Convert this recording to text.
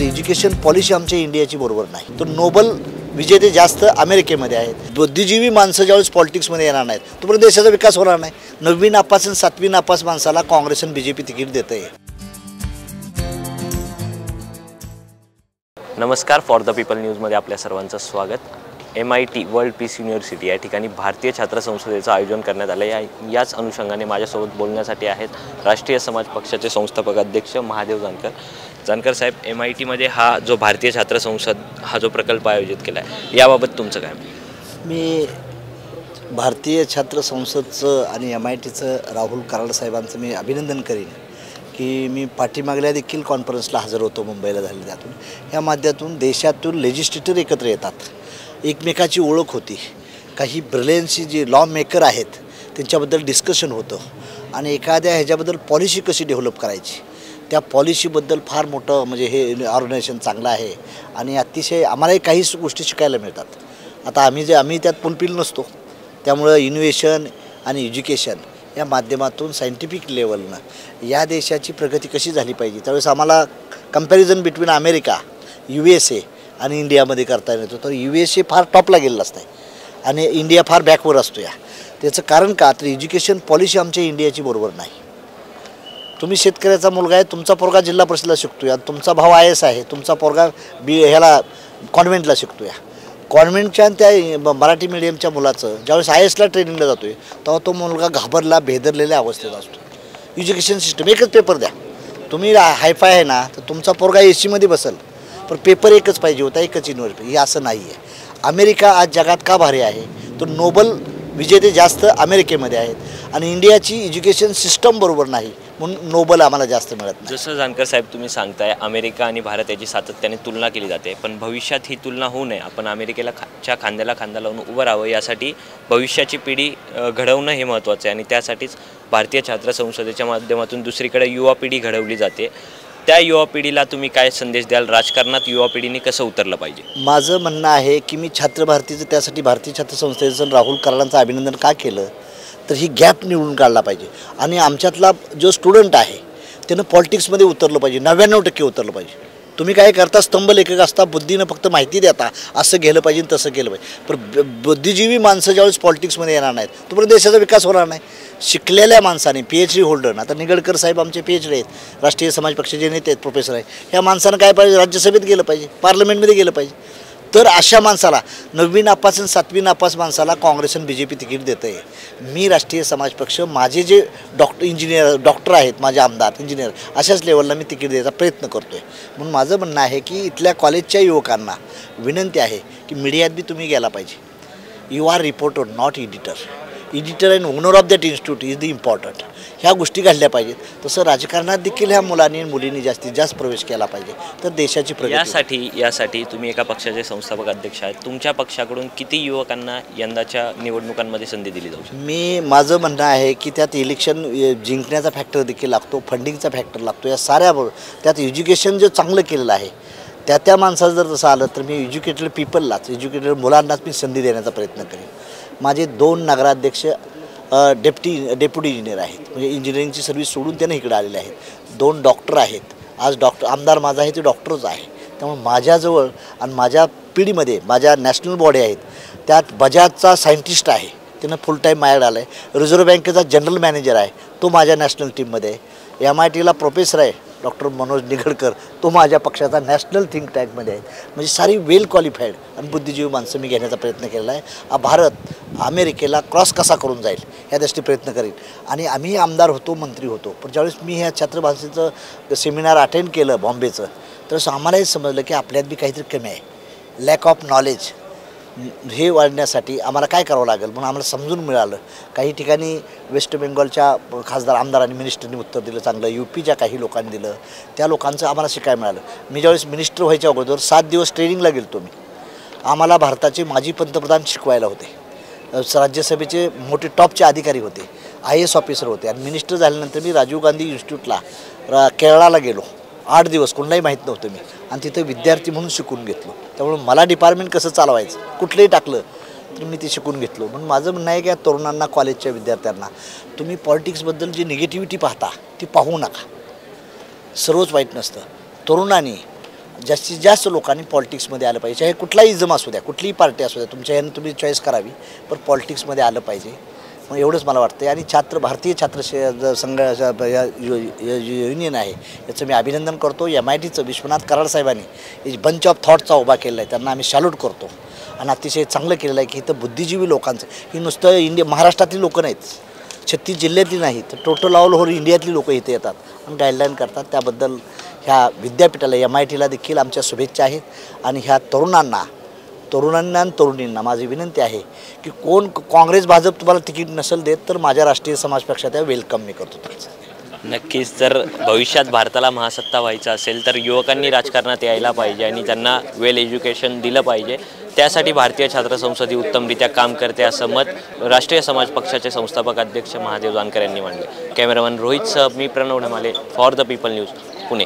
तर education policy आमच्या इंडियाची बरोबर नाही. तर नोबल विजेते जास्त अमेरिकेमध्ये आहेत. बुद्धिजीवी माणसं ज्यावेळेस पॉलिटिक्समध्ये येणार नाहीत तोपर्यंत देशाचा विकास होणार नाही. 9वी नापास आणि 7वी नापास माणसाला काँग्रेस आणि BJP तिकीट देत आहे. नमस्कार, फॉर द पीपल न्यूजमध्ये आपल्या सर्वांचं स्वागत. MIT वर्ल्ड पीस युनिव्हर्सिटी या ठिकाणी भारतीय छात्र संसदेचं आयोजन करण्यात आलं. याच अनुषंगाने माझ्यासोबत बोलण्यासाठी आहेत राष्ट्रीय समाज पक्षाचे संस्थापक अध्यक्ष महादेव जानकर साहेब. MITमध्ये हा जो भारतीय छात्र संसद हा जो प्रकल्प आयोजित केला आहे याबाबत तुमचं काय? मी भारतीय छात्र संसदचं आणि MITचं राहुल कराड साहेबांचं मी अभिनंदन करीन की मी पाठीमागल्या देखील कॉन्फरन्सला हजर होतो मुंबईला झाले. त्यातून या माध्यमातून देशातून लेजिस्लेटर एकत्र येतात, एकमेकाची ओळख होती, काही ब्रिलियन्सी जे लॉ मेकर आहेत त्यांच्याबद्दल डिस्कशन होतं आणि एखाद्या ह्याच्याबद्दल पॉलिसी कशी डेव्हलप करायची त्या पॉलिसीबद्दल फार मोठं म्हणजे हे ऑर्गनायझेशन चांगलं आहे आणि अतिशय आम्हालाही काही गोष्टी शिकायला मिळतात. आता आम्ही त्यात पुलपिल नसतो, त्यामुळं इनोव्हेशन आणि एज्युकेशन या माध्यमातून सायंटिफिक लेवलनं या देशाची प्रगती कशी झाली पाहिजे त्यावेळेस आम्हाला कंपॅरिझन बिटवीन अमेरिका, USA आणि इंडियामध्ये करता येतो. तर USA फार टॉपला गेलेला असतं आणि इंडिया फार बॅकवर असतो. त्याचं कारण का तर एज्युकेशन पॉलिसी आमच्या इंडियाची बरोबर नाही. तुम्ही शेतकऱ्याचा मुलगा आहे, तुमचा पोरगा जिल्हा परिषदला शिकतो या, तुमचा भाऊ IAS आहे, तुमचा पोरगा ह्याला कॉन्व्हेंटला शिकतो या. कॉन्व्हेंटच्या त्या मराठी मीडियमच्या मुलाचं ज्यावेळेस IASला ट्रेनिंगला जातो आहे तेव्हा तो मुलगा घाबरला भेदरलेल्या अवस्थेत असतो. एज्युकेशन सिस्टम एकच पेपर द्या, तुम्ही हायफाय आहे ना तर तुमचा पोरगा AC मध्ये बसेल, पण पेपर एकच पाहिजे होता, एकच युनिव्हर्सिटी. हे असं नाही आहे. अमेरिका आज जगात का भारी आहे तर नोबल विजेते जास्त अमेरिकेमध्ये आहेत आणि इंडियाची एज्युकेशन सिस्टम बरोबर नाही म्हणून नोबल आम्हाला जास्त मिळत नाही. जसं जानकर साहेब तुम्ही सांगताय अमेरिका आणि भारत याची सातत्याने तुलना केली जाते, पण भविष्यात ही तुलना होऊ नये. आपण अमेरिकेला खांद्याला खांदा लावून उभं राहावं, यासाठी भविष्याची पिढी घडवणं हे महत्त्वाचं आहे आणि त्यासाठीच भारतीय छात्र संसदेच्या माध्यमातून दुसरीकडे युवा पिढी घडवली जाते. त्या युवा पिढीला तुम्ही काय संदेश द्याल? राजकारणात युवा पिढीने कसं उतरलं पाहिजे? माझं म्हणणं आहे की मी छात्र भारतीचं त्यासाठी भारतीय छात्र संस्थेचं राहुल कराडांचं अभिनंदन का केलं तर ही गॅप निवडून काढला पाहिजे आणि आमच्यातला जो स्टुडंट आहे त्यानं पॉलिटिक्समध्ये उतरलं पाहिजे, 99% उतरलं पाहिजे. तुम्ही काय करता, स्तंभ लेखक असता, बुद्धीनं फक्त माहिती देता, असं गेलं पाहिजे तसं केलं पाहिजे. पण बुद्धिजीवी माणसं ज्यावेळेस पॉलिटिक्समध्ये येणार नाहीत तोपर्यंत देशाचा विकास होणार नाही. शिकलेल्या माणसाने PhD होल्डर, आता निगडकर साहेब आमचे PhD आहेत, राष्ट्रीय समाज पक्षाचे नेते आहेत, प्रोफेसर आहेत. ह्या माणसानं काय पाहिजे, राज्यसभेत गेलं पाहिजे, पार्लमेंटमध्ये गेलं पाहिजे. तर अशा माणसाला 9वी नापास आणि 7वी नापास माणसाला काँग्रेस आणि BJP तिकीट देतं आहे. मी राष्ट्रीय समाज पक्ष, माझे जे डॉक्टर आहेत, माझे आमदार इंजिनियर, अशाच लेवलला मी तिकीट द्यायचा प्रयत्न करतो आहे. म्हणून माझं म्हणणं आहे की इथल्या कॉलेजच्या युवकांना विनंती आहे की मीडियात बी तुम्ही गेला पाहिजे. You are reporter not editor and owner of that institute is the important. ह्या गोष्टी घडल्या पाहिजेत. तसं राजकारणात देखील ह्या मुलांनी मुलींनी जास्तीत जास्त प्रवेश केला पाहिजे तर देशाची प्रगती. यासाठी तुम्ही एका पक्षाचे संस्थापक अध्यक्ष आहेत. तुमच्या पक्षाकडून किती युवकांना यंदाच्या निवडणुकांमध्ये संधी दिली जाऊ शकते? माझं म्हणणं आहे की त्यात इलेक्शन जिंकण्याचा फॅक्टर देखील लागतो, फंडिंगचा फॅक्टर लागतो. या साऱ्या त्यात एज्युकेशन जे चांगलं केलेलं आहे त्या माणसाचं जर तसं आलं तर मी एज्युकेटेड मुलांनाच मी संधी देण्याचा प्रयत्न करेन. माझे 2 नगराध्यक्ष डेप्युटी इंजिनियर आहेत, म्हणजे इंजिनिअरिंगची सर्व्हिस सोडून त्याने इकडे आलेले आहेत. 2 डॉक्टर आहेत. आज आमदार माझा आहे ते डॉक्टरच आहे. त्यामुळे माझ्याजवळ आणि माझ्या पिढीमध्ये माझ्या नॅशनल बॉडी आहेत, त्यात बजाजचा सायंटिस्ट आहे, त्यानं फुल टाईम माझ्याकडे आला आहे. रिझर्व्ह बँकेचा जनरल मॅनेजर आहे, तो माझ्या नॅशनल टीममध्ये आहे. MITला प्रोफेसर आहे डॉक्टर मनोज निगडकर, तो माझ्या पक्षाचा नॅशनल थिंक टँकमध्ये आहे. म्हणजे सारी वेल क्वालिफाईड आणि बुद्धिजीवी माणसं मी घेण्याचा प्रयत्न केलेला आहे. भारत अमेरिकेला क्रॉस कसा करून जाईल या दृष्टी प्रयत्न करीन. आणि आम्ही आमदार होतो, मंत्री होतो, पण ज्यावेळेस मी ह्या छात्र भाषेचं सेमिनार अटेंड केलं बॉम्बेचं, तर आम्हालाही समजलं की आपल्यात बी काहीतरी कमी आहे. लॅक ऑफ नॉलेज हे वाढण्यासाठी आम्हाला काय करावं लागेल म्हणून आम्हाला समजून मिळालं. काही ठिकाणी वेस्ट बेंगॉलच्या खासदार आमदारांनी मिनिस्टरनी उत्तर दिलं चांगलं, UPच्या काही लोकांनी दिलं, त्या लोकांचं आम्हाला शिकायला मिळालं. मी ज्यावेळेस मिनिस्टर व्हायच्या अगोदर 7 दिवस ट्रेनिंगला गेलो मी. आम्हाला भारताचे माजी पंतप्रधान शिकवायला होते, राज्यसभेचे मोठे टॉपचे अधिकारी होते, IAS ऑफिसर होते. आणि मिनिस्टर झाल्यानंतर मी राजीव गांधी इन्स्टिट्यूटला केरळाला गेलो. 8 दिवस कोणालाही माहीत नव्हतं मी आणि तिथं विद्यार्थी म्हणून शिकून घेतलो. त्यामुळे मला डिपार्टमेंट कसं चालवायचं कुठलंही टाकलं तर मी ते शिकून घेतलो. म्हणून माझं म्हणणं आहे की या तरुणांना, कॉलेजच्या विद्यार्थ्यांना तुम्ही पॉलिटिक्सबद्दल जी निगेटिव्हिटी पाहता ती पाहू नका. सर्वच वाईट नसतं. तरुणांनी जास्तीत जास्त लोकांनी पॉलिटिक्समध्ये आलं पाहिजे. हे कुठलाही इजम असू द्या, कुठलीही पार्टी असू द्या, तुमच्या यानं तुम्ही चॉईस करावी, पण पॉलिटिक्समध्ये आलं पाहिजे. मग एवढंच मला वाटतं. आणि भारतीय छात्र संघ युनियन आहे याचं मी अभिनंदन करतो. MITचं विश्वनाथ कराड साहेबांनी बंच ऑफ थॉटचा उभा केला आहे, त्यांना आम्ही सॅल्यूट करतो. आणि अतिशय चांगलं केलेलं आहे की इथं बुद्धिजीवी लोकांचं, ही नुसतं महाराष्ट्रातली लोकं नाहीत, 36 जिल्ह्यातली नाहीत, तर टोटल ऑल ओव्हर इंडियातली लोकं इथे येतात आणि गाईडलाईन करतात. त्याबद्दल ह्या विद्यापीठाला MITला देखील आमच्या शुभेच्छा आहेत. आणि ह्या तरुणांना आणि तरुणींना माझी विनंती आहे की कोण काँग्रेस भाजप तुम्हाला तिकीट नसेल देत तर माझ्या राष्ट्रीय समाज पक्षात वेलकम मी करतो त्यांचं. नक्कीच. जर भविष्यात भारताला महासत्ता व्हायचं असेल तर युवकांनी राजकारणात यायला पाहिजे आणि त्यांना वेल एज्युकेशन दिलं पाहिजे. त्यासाठी भारतीय छात्र संसद ही उत्तमरित्या काम करते असं मत राष्ट्रीय समाज पक्षाचे संस्थापक अध्यक्ष महादेव जानकर यांनी मांडले. कॅमेरामन रोहितसह मी Pranav Dhamale for the people news Pune.